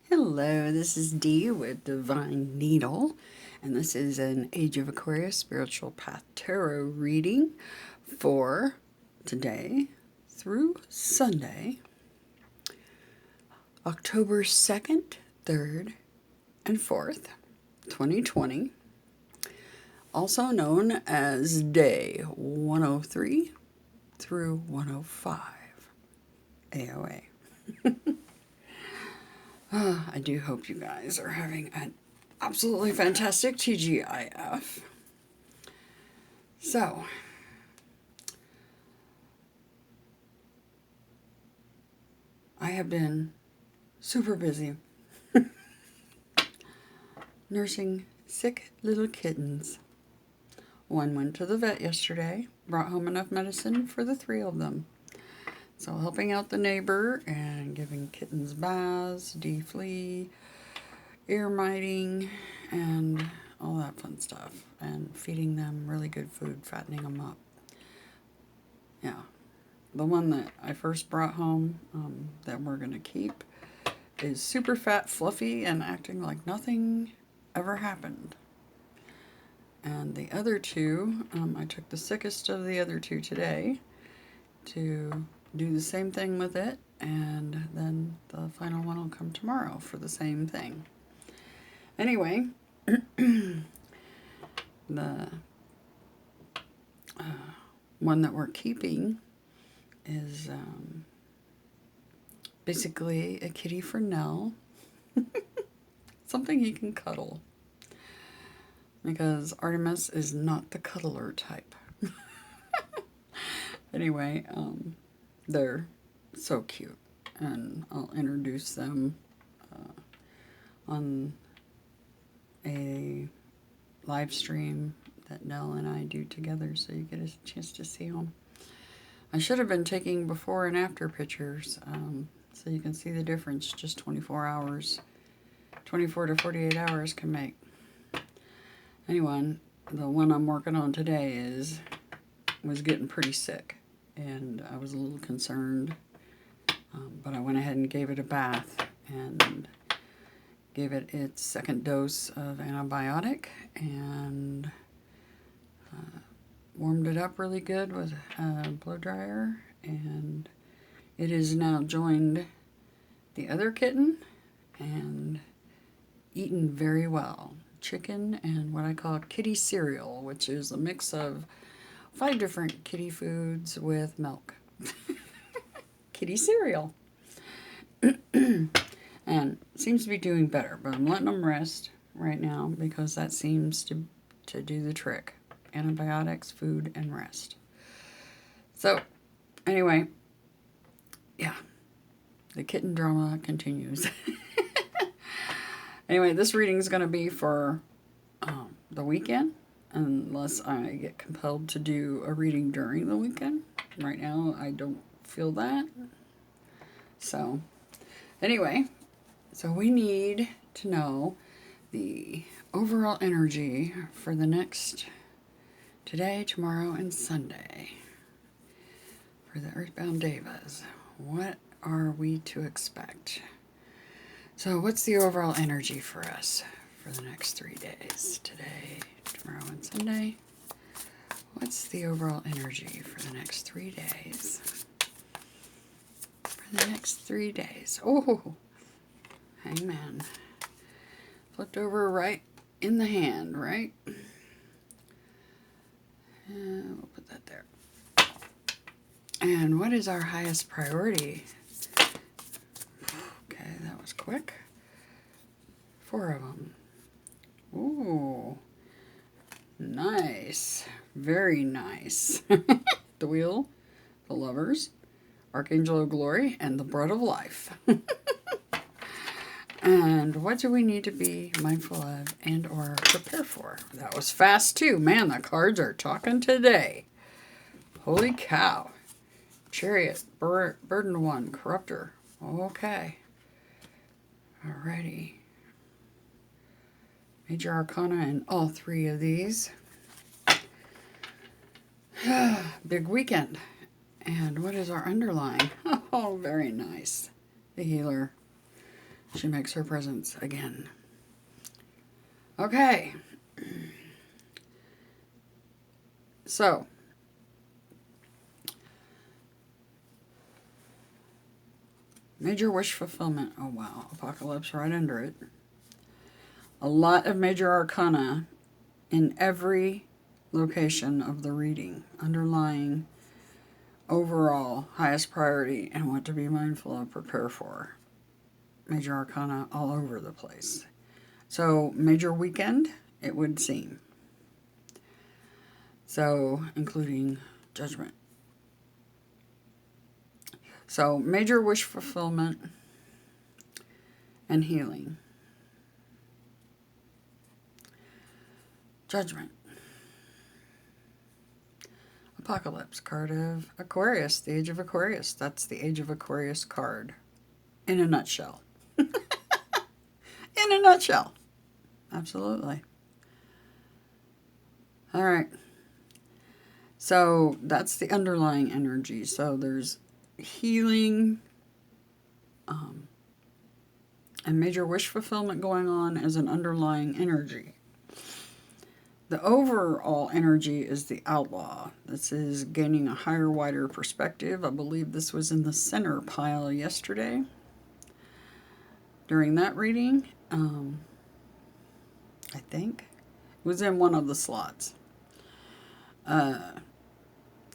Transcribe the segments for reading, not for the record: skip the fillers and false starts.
Hello, this is Dee with Divine Needle, and this is an Age of Aquarius Spiritual Path Tarot reading for today through Sunday, October 2nd, 3rd, and 4th, 2020, also known as Day 103 through 105, AoA. I do hope you guys are having an absolutely fantastic TGIF. So, I have been super busy nursing sick little kittens. One went to the vet yesterday, brought home enough medicine for the 3 of them. So helping out the neighbor and giving kittens baths, deflea, ear miting, and all that fun stuff. And feeding them really good food, fattening them up. Yeah. The one that I first brought home that we're going to keep is super fat, fluffy, and acting like nothing ever happened. And the other 2, I took the sickest of the other 2 today to do the same thing with it, and then the final one will come tomorrow for the same thing. Anyway, the one that we're keeping is basically a kitty for Nell. Something he can cuddle. Because Artemis is not the cuddler type. Anyway, they're so cute. And I'll introduce them on a live stream that Nell and I do together, so you get a chance to see them. I should have been taking before and after pictures, so you can see the difference just 24 hours. 24 to 48 hours can make. Anyway, the one I'm working on today was getting pretty sick, and I was a little concerned, but I went ahead and gave it a bath and gave it its 2nd dose of antibiotic and warmed it up really good with a blow dryer, and it has now joined the other kitten and eaten very well. Chicken and what I call kitty cereal, which is a mix of 5 different kitty foods with milk. Kitty cereal. And seems to be doing better, but I'm letting them rest right now because that seems to do the trick. Antibiotics, food, and rest. So, anyway, yeah, the kitten drama continues. Anyway, this reading is going to be for the weekend, unless I get compelled to do a reading during the weekend. Right now, I don't feel that. So, anyway, so we need to know the overall energy for the next today, tomorrow, and Sunday for the Earthbound Devas. What are we to expect? So what's the overall energy for us for the next 3 days? Today, tomorrow, and Sunday. What's the overall energy for the next 3 days? For the next 3 days. Oh, Hangman. Flipped over right in the hand, right? We'll put that there. And what is our highest priority? Okay, that was quick. 4 of them. Ooh, nice. Very nice. The Wheel, the Lovers, Archangel of Glory, and the Bread of Life. And what do we need to be mindful of and or prepare for? That was fast too. Man, the cards are talking today. Holy cow. Chariot, Burden 1, Corruptor. Okay. Alrighty. Major Arcana in all 3 of these. Big weekend. And what is our underlying? Oh, very nice. The Healer. She makes her presence again. Okay. So, major wish fulfillment. Oh, wow. Apocalypse right under it. A lot of major arcana in every location of the reading, underlying overall highest priority and what to be mindful of, prepare for. Major arcana all over the place. So, major weekend, it would seem. So, including judgment. So, major wish fulfillment and healing. Judgment. Apocalypse, card of Aquarius, the Age of Aquarius. That's the Age of Aquarius card. In a nutshell. In a nutshell. Absolutely. All right. So that's the underlying energy. So there's healing and major wish fulfillment going on as an underlying energy. The overall energy is the outlaw. This is gaining a higher, wider perspective. I believe this was in the center pile yesterday during that reading. I think it was in one of the slots.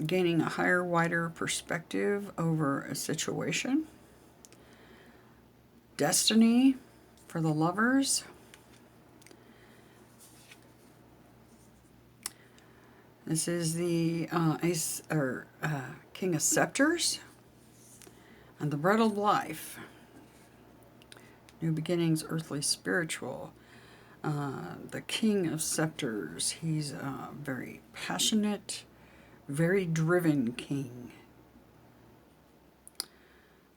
Gaining a higher, wider perspective over a situation. Destiny for the lovers. This is the King of Scepters and the Bread of Life. New beginnings, earthly, spiritual. The King of Scepters. He's a very passionate, very driven king.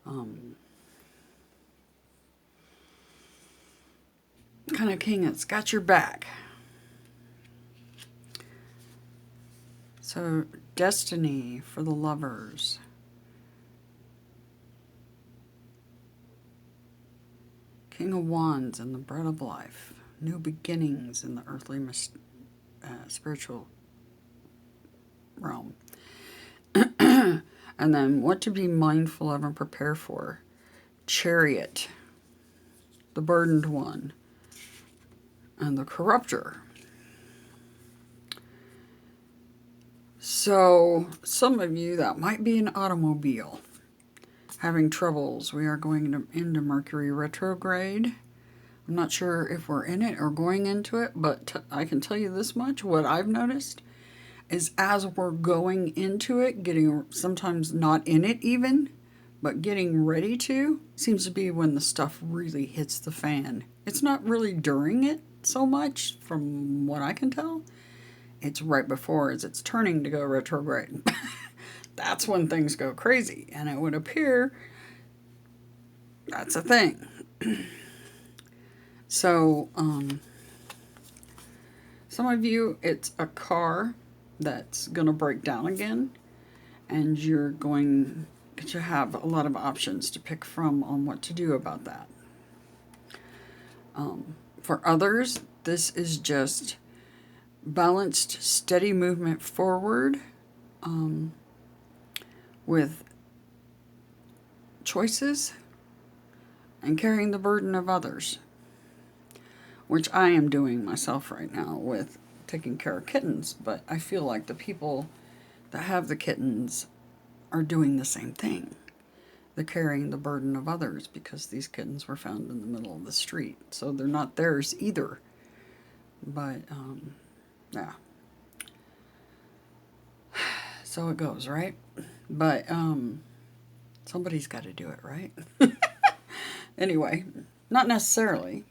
Kind of king that's got your back. So, destiny for the lovers. King of Wands and the Bread of Life. New beginnings in the earthly, spiritual realm. And then what to be mindful of and prepare for. Chariot. The burdened one. And the corrupter. So, some of you, that might be an automobile. Having troubles. We are going into Mercury retrograde. I'm not sure if we're in it or going into it, but I can tell you this much. What I've noticed is as we're going into it, getting sometimes not in it even, but getting ready to, seems to be when the stuff really hits the fan. It's not really during it so much, from what I can tell. It's right before, as it's turning to go retrograde. That's when things go crazy. And it would appear that's a thing. So, some of you, it's a car that's going to break down again. And you're going to have a lot of options to pick from on what to do about that. For others, this is just balanced, steady movement forward with choices and carrying the burden of others, which I am doing myself right now with taking care of kittens. But I feel like the people that have the kittens are doing the same thing. They're carrying the burden of others because these kittens were found in the middle of the street. So they're not theirs either. But, yeah. So it goes, right? But, somebody's got to do it, right? Anyway, not necessarily.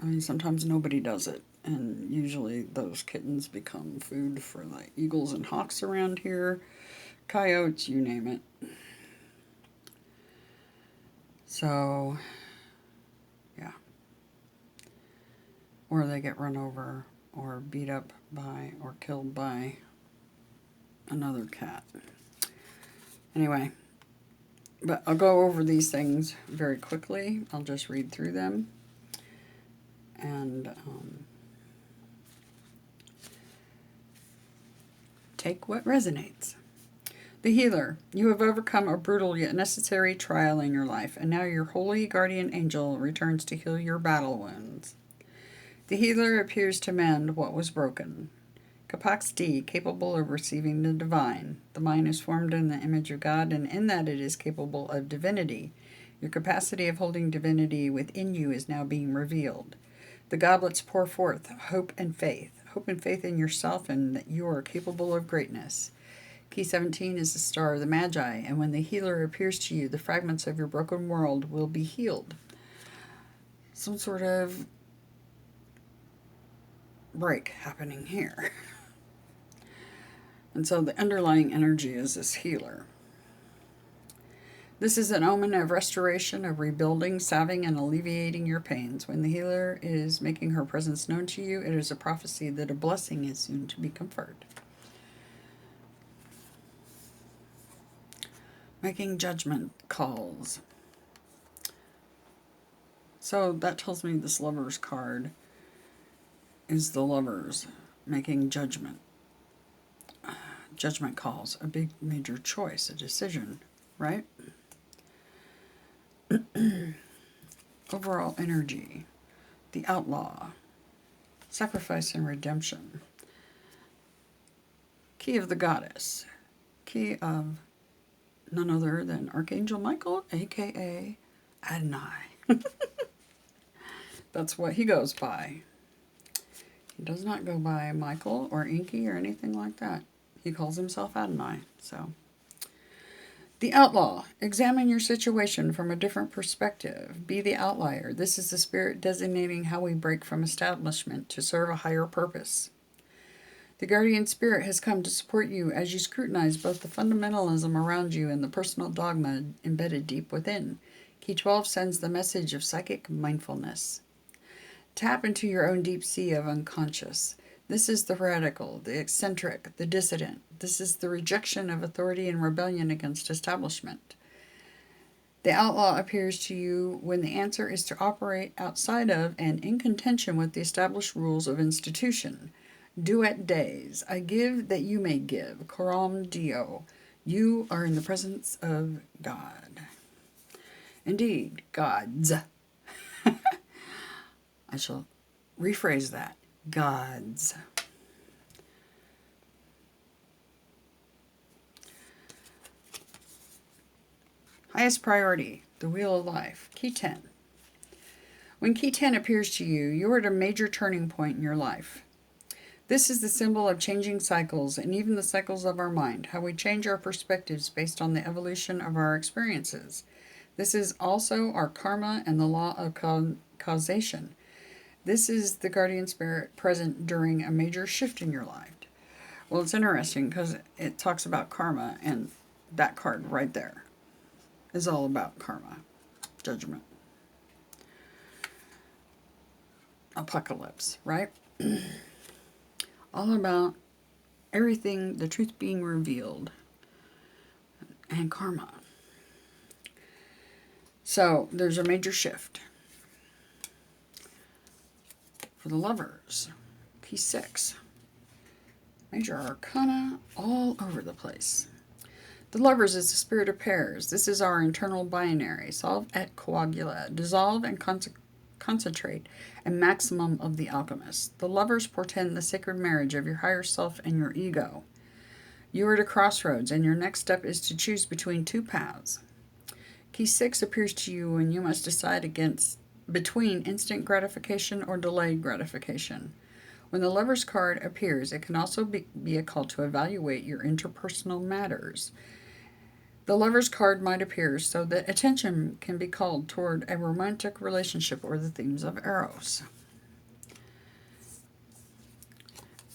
I mean, sometimes nobody does it. And usually those kittens become food for like eagles and hawks around here. Coyotes, you name it. So, yeah. Or they get run over or beat up by or killed by another cat. Anyway, But I'll go over these things very quickly. I'll just read through them. And take what resonates. The healer. You have overcome a brutal yet necessary trial in your life, and now your holy guardian angel returns to heal your battle wounds. The healer appears to mend what was broken. Capacity, capable of receiving the divine. The mind is formed in the image of God, and in that it is capable of divinity. Your capacity of holding divinity within you is now being revealed. The goblets pour forth hope and faith. Hope and faith in yourself and that you are capable of greatness. Key 17 is the star of the Magi, and when the healer appears to you, the fragments of your broken world will be healed. Some sort of break happening here. And so the underlying energy is this healer. This is an omen of restoration, of rebuilding, salving, and alleviating your pains. When the healer is making her presence known to you, it is a prophecy that a blessing is soon to be conferred. Making judgment calls. So that tells me this Lovers card is the Lovers making judgment. Judgment calls, a big major choice, a decision, right? Overall energy, the outlaw, sacrifice and redemption. Key of the goddess, key of none other than Archangel Michael, aka Adonai. That's what he goes by. He does not go by Michael or Inky or anything like that. He calls himself Adonai. So, the outlaw. Examine your situation from a different perspective. Be the outlier. This is the spirit designating how we break from establishment to serve a higher purpose. The guardian spirit has come to support you as you scrutinize both the fundamentalism around you and the personal dogma embedded deep within. Key 12 sends the message of psychic mindfulness. Tap into your own deep sea of unconscious. This is the radical, the eccentric, the dissident. This is the rejection of authority and rebellion against establishment. The outlaw appears to you when the answer is to operate outside of and in contention with the established rules of institution. Duet days. I give that you may give. Coram Deo. You are in the presence of God. Indeed, gods. I shall rephrase that. Gods. Highest priority, the wheel of life. Key 10. When Key 10 appears to you, you are at a major turning point in your life. This is the symbol of changing cycles and even the cycles of our mind, how we change our perspectives based on the evolution of our experiences. This is also our karma and the law of causation. This is the guardian spirit present during a major shift in your life. Well, it's interesting because it talks about karma, and that card right there is all about karma, judgment, apocalypse, right? All about everything, the truth being revealed, and karma. So there's a major shift. For the Lovers, Key 6. Major Arcana all over the place. The Lovers is the spirit of pairs. This is our internal binary. Solve et coagula. Dissolve and concentrate. A maximum of the alchemist. The Lovers portend the sacred marriage of your higher self and your ego. You are at a crossroads, and your next step is to choose between two paths. Key 6 appears to you when you must decide between instant gratification or delayed gratification. When the Lover's card appears, it can also be a call to evaluate your interpersonal matters. The Lover's card might appear so that attention can be called toward a romantic relationship or the themes of Eros.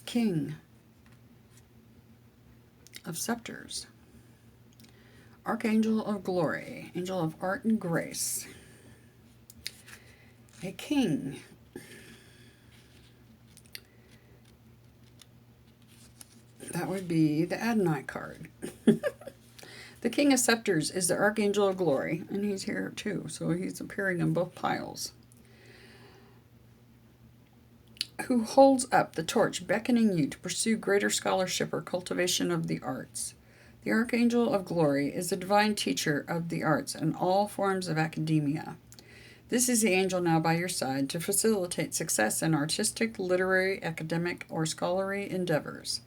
King of Scepters. Archangel of Glory. Angel of Art and Grace. A king. That would be the Adonai card. The King of Scepters is the Archangel of Glory, and he's here too, so he's appearing in both piles. Who holds up the torch, beckoning you to pursue greater scholarship or cultivation of the arts. The Archangel of Glory is the divine teacher of the arts and all forms of academia. This is the angel now by your side to facilitate success in artistic, literary, academic, or scholarly endeavors,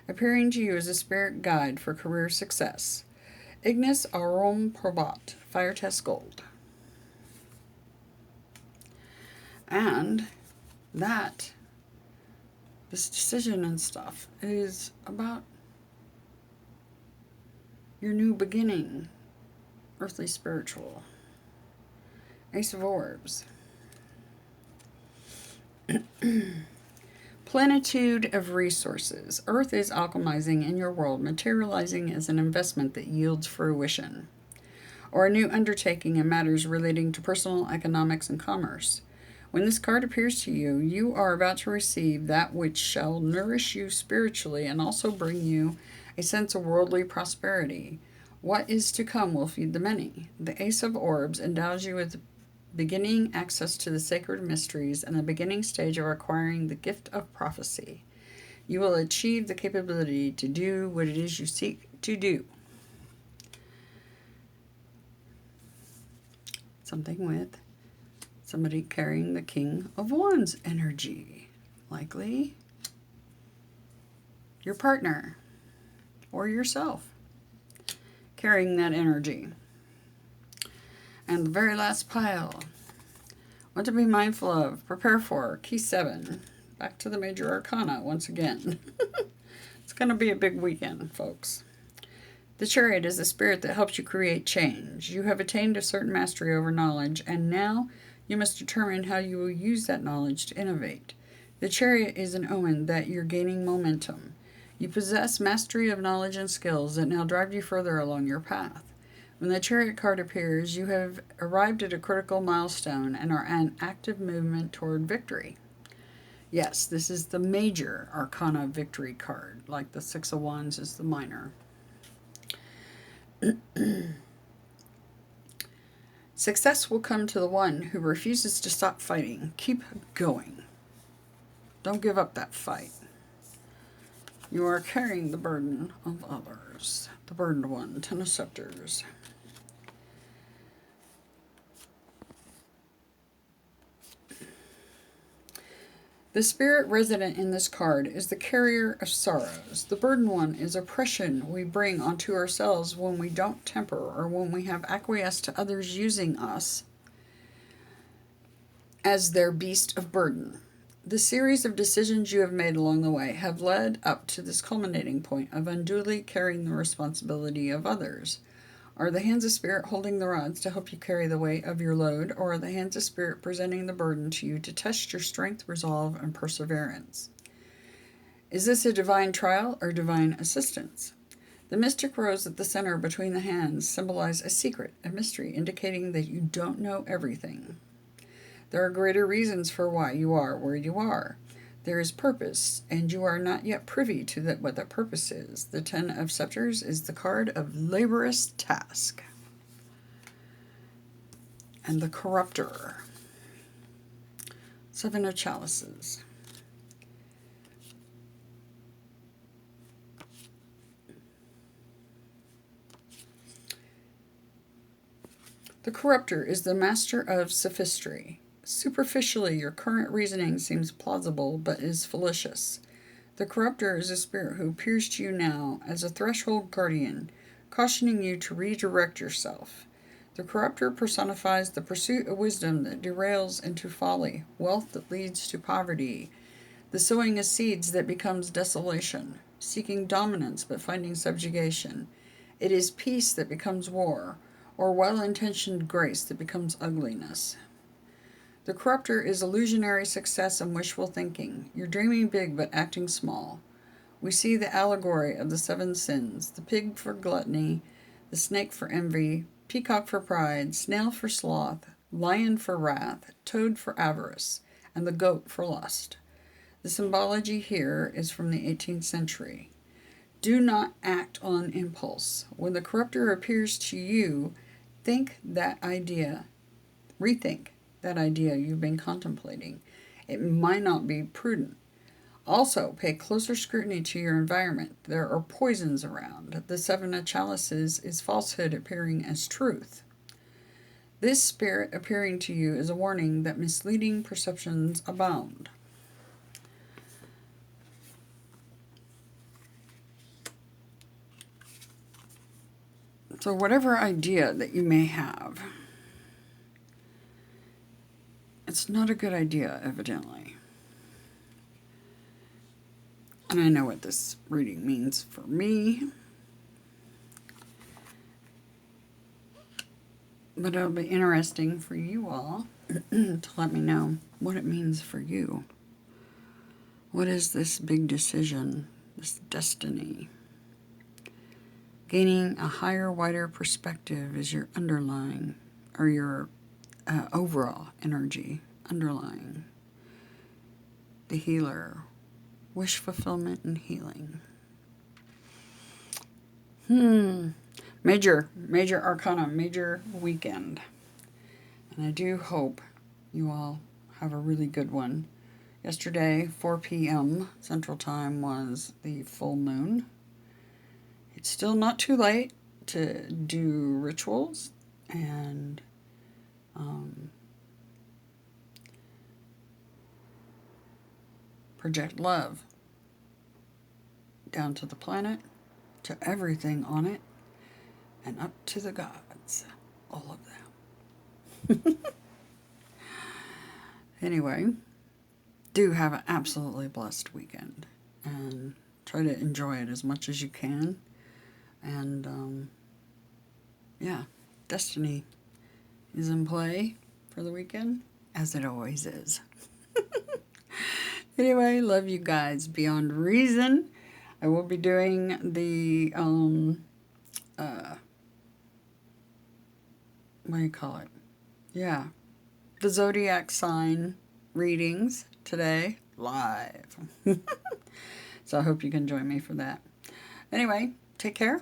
appearing to you as a spirit guide for career success. Ignis Aurum Probat, Fire Test Gold. And this decision and stuff is about your new beginning, earthly spiritual. Ace of Orbs. Plenitude of resources. Earth is alchemizing in your world, materializing as an investment that yields fruition, or a new undertaking in matters relating to personal economics and commerce. When this card appears to you, you are about to receive that which shall nourish you spiritually and also bring you a sense of worldly prosperity. What is to come will feed the many. The Ace of Orbs endows you with beginning access to the sacred mysteries and the beginning stage of acquiring the gift of prophecy. You will achieve the capability to do what it is you seek to do. Something with somebody carrying the King of Wands energy. Likely your partner or yourself carrying that energy. And the very last pile. What to be mindful of, prepare for, Key 7. Back to the Major Arcana once again. It's going to be a big weekend, folks. The Chariot is the spirit that helps you create change. You have attained a certain mastery over knowledge, and now you must determine how you will use that knowledge to innovate. The Chariot is an omen that you're gaining momentum. You possess mastery of knowledge and skills that now drive you further along your path. When the Chariot card appears, you have arrived at a critical milestone and are in active movement toward victory. Yes, this is the Major Arcana victory card, like the Six of Wands is the minor. Success will come to the one who refuses to stop fighting. Keep going. Don't give up that fight. You are carrying the burden of others. The burdened one, Ten of Scepters. The spirit resident in this card is the carrier of sorrows. The burdened one is oppression we bring onto ourselves when we don't temper or when we have acquiesced to others using us as their beast of burden. The series of decisions you have made along the way have led up to this culminating point of unduly carrying the responsibility of others. Are the hands of spirit holding the rods to help you carry the weight of your load, or are the hands of spirit presenting the burden to you to test your strength, resolve, and perseverance? Is this a divine trial or divine assistance? The mystic rose at the center between the hands symbolize a secret, a mystery, indicating that you don't know everything. There are greater reasons for why you are where you are. There is purpose, and you are not yet privy to what that purpose is. The Ten of Scepters is the card of laborious task. And the Corruptor. Seven of Chalices. The Corruptor is the master of sophistry. Superficially, your current reasoning seems plausible, but is fallacious. The Corruptor is a spirit who appears to you now as a threshold guardian, cautioning you to redirect yourself. The Corruptor personifies the pursuit of wisdom that derails into folly, wealth that leads to poverty, the sowing of seeds that becomes desolation, seeking dominance but finding subjugation. It is peace that becomes war, or well-intentioned grace that becomes ugliness. The Corruptor is illusionary success and wishful thinking. You're dreaming big but acting small. We see the allegory of the seven sins, the pig for gluttony, the snake for envy, peacock for pride, snail for sloth, lion for wrath, toad for avarice, and the goat for lust. The symbology here is from the 18th century. Do not act on impulse. When the corrupter appears to you, rethink that idea you've been contemplating. It might not be prudent. Also, pay closer scrutiny to your environment. There are poisons around. The Seven of Chalices is falsehood appearing as truth. This spirit appearing to you is a warning that misleading perceptions abound. So whatever idea that you may have, it's not a good idea, evidently. And I know what this reading means for me. But it'll be interesting for you all to let me know what it means for you. What is this big decision, this destiny? Gaining a higher, wider perspective is your underlying, or your overall energy underlying. The healer. Wish fulfillment and healing. Major arcana, major weekend. And I do hope you all have a really good one. Yesterday, 4 p.m. Central Time was the full moon. It's still not too late to do rituals and project love down to the planet, to everything on it, and up to the gods, all of them. Anyway, do have an absolutely blessed weekend, and try to enjoy it as much as you can. And yeah, destiny is in play for the weekend, as it always is. Anyway, love you guys beyond reason. I will be doing the what do you call it? Yeah, the zodiac sign readings today live. So I hope you can join me for that. Anyway, take care.